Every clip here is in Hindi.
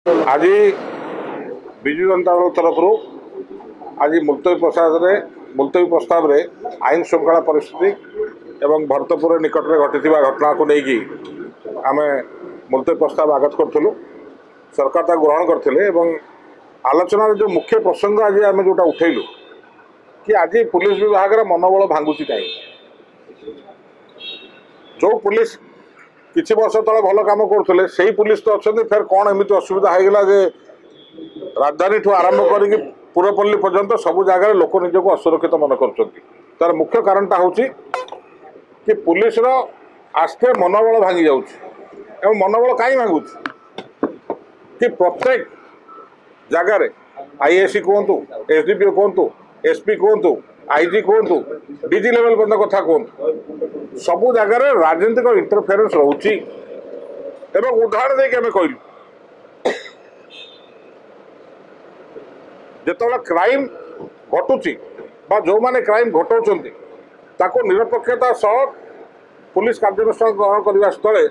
आज विजु जनता दल तरफ आज मुलतवी प्रस्ताव रे आईन श्रृंखला परिस्थिति एवं भरतपुर निकट में घटी घटना को लेकिन आम मुलतवी प्रस्ताव आगत करूँ सरकार ता ग्रहण करते आलोचना जो मुख्य प्रसंग आज आम जोटा उठेलु कि आज पुलिस विभाग मनोबल भांगुची कहीं जो पुलिस किसी वर्ष तले भल कम करते से पुलिस तो अच्छा फिर कौन एमती असुविधा होगा जे राजधानी ठू आरंभ करके पुरपल्ली पर्यंत सबू जगह लोक निजक असुरक्षित मन कर मुख्य कारणटा हूँ कि पुलिस आस्ते मनोबल भांगी जाऊँ मनोबल कहीं भांगुच कि प्रत्येक जगार आईएससी कहतु एसडीपीओ कहतु एसपी कहतु आईजी कहतु डीजी लेवल पर्यटन कथा कहतु सबू जगार राजनीतिक इंटरफेरेन्स रोची एवं उदाहरण देके आम कहलु जिते क्राइम घटुची जो मैंने क्राइम घटाऊँच ताको निरपेक्षता सह पुलिस कार्यानुष्ठान ग्रहण करने स्थले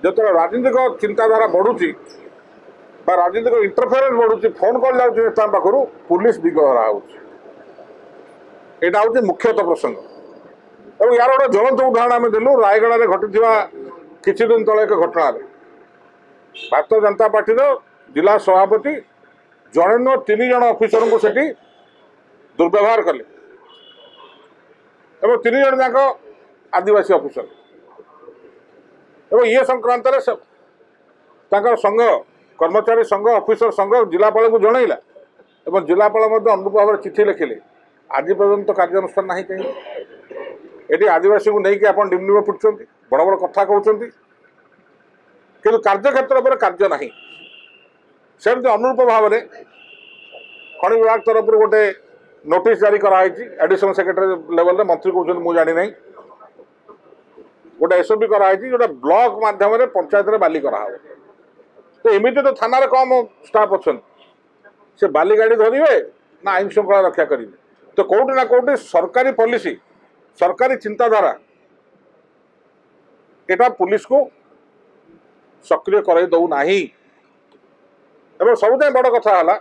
जो राजनीतिक चिंताधारा बढ़ुची राजनीतिक इंटरफेरेन्स बढ़ुची फोन कॉल जाऊँच नेता पाखु पुलिस दिगहरा यहाँ हूँ मुख्यतः प्रसंग और यार गोटे ज्वलंत उदाहरण आम देलु रायगढ़ में घटी किसी दिन तले एक घटना भारतीय जनता पार्टी जिला सभापति जड़े न 3 जन ऑफिसर को सेठी दुर्व्यवहार कले और 3 जन जाक आदिवासी ऑफिसर और ये संक्रांत संघ कर्मचारी संघ ऑफिसर संघ जिलापाल को जनइला और जिलापाल अनुरूप भाव में चिठी लिखिले आज पर्यंत कार्यानुष्ठान ना कहीं ये आदिवासी को लेकिन आप डिमडिम पिटुंट बड़ बड़ कथा कहते कि कार्यक्षेत्र पर कार्य ना सेमती अनुरूप भाव में खनि विभाग तरफ गोटे नोटिस जारी कराई एडिशनल सेक्रेटरी लेवल में मंत्री कहते मुझे जानी ना गोटे एसओपी कराई जोटा ब्लॉक माध्यम पंचायत में बाली करा तो एमती तो थाना कम स्टाफ अच्छा से बाली गाड़ी धरवे ना आईन श्रृंखला रक्षा करेंगे तो कौटी ना कौटी सरकारी पॉलिसी सरकारी चिंताधारा एटा पुलिस को सक्रिय कर दौ नहीं एवं सबुत बड़ कथा है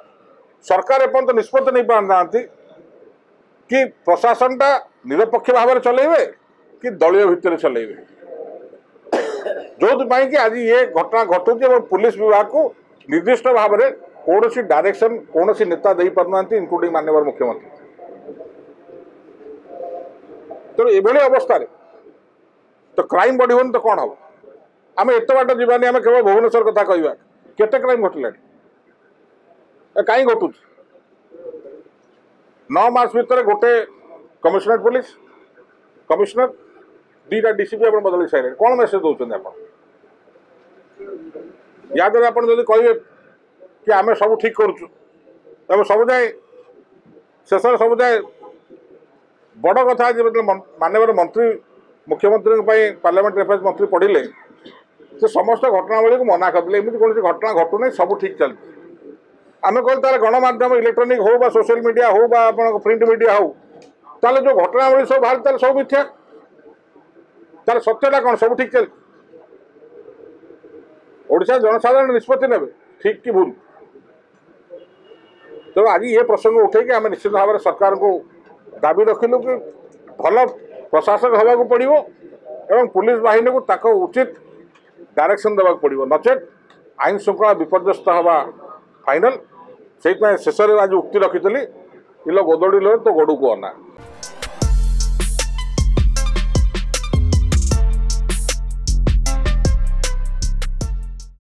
सरकार एपर्यंत निष्पत्ति नहीं पाना कि प्रशासनटा निरपेक्ष भाव में चलेबे कि दलीय भितर चलेबे जो कि आज ये घटना घटुचे पुलिस विभाग को निर्दिष्ट भाव में कौन सी डायरेक्शन कौन सी नेता दे पारना इंक्लूडिंग माननीय मुख्यमंत्री तेणु ये अवस्था तो क्राइम बढ़ोनी तो कौन हम आम एत बाट जावानी आम केवल भुवनेश्वर कथा कहवा केते क्राइम घटला कहीं घटू 9 मास भितर गोटे कमिशनरेट पुलिस कमिशनर 2टा डीसीपी आप बदल सारे कौन मेसेज दौरान आप या द्वारा आप कहे कि आम सब ठीक करुँ सब जाए शेष सब जाए बड़ कथा माननीय मंत्री मुख्यमंत्री पार्लियामेंट अफेयर्स मंत्री पढ़िले से समस्त घटनावली को मना करदे एमती कौन घटना घटू ना सब ठीक चलती आम कहते गणमाध्यम इलेक्ट्रोनिक हो बा सोशल मीडिया हो बा प्रिंट मीडिया हो ताले जो घटनावली सब बाहर सब मिथ्या तार सत्यटा कौन सब ठीक चलती ओडिशा जनसाधारण निष्पत्ति ने ठीक कि भूल तो आज ये प्रसंग उठे आम निश्चित भाव में सरकार को दाबी रखिलु कि भल प्रशासक हवा को पड़ो एवं पुलिस बाहिनी को ताको उचित डायरेक्शन देवा पड़ो नचेत आईन श्रृंखला विपर्यस्त हवा फाइनल से शेष आज उक्ति रखी इल गोदड़ी लो तो गोड़ू को अना।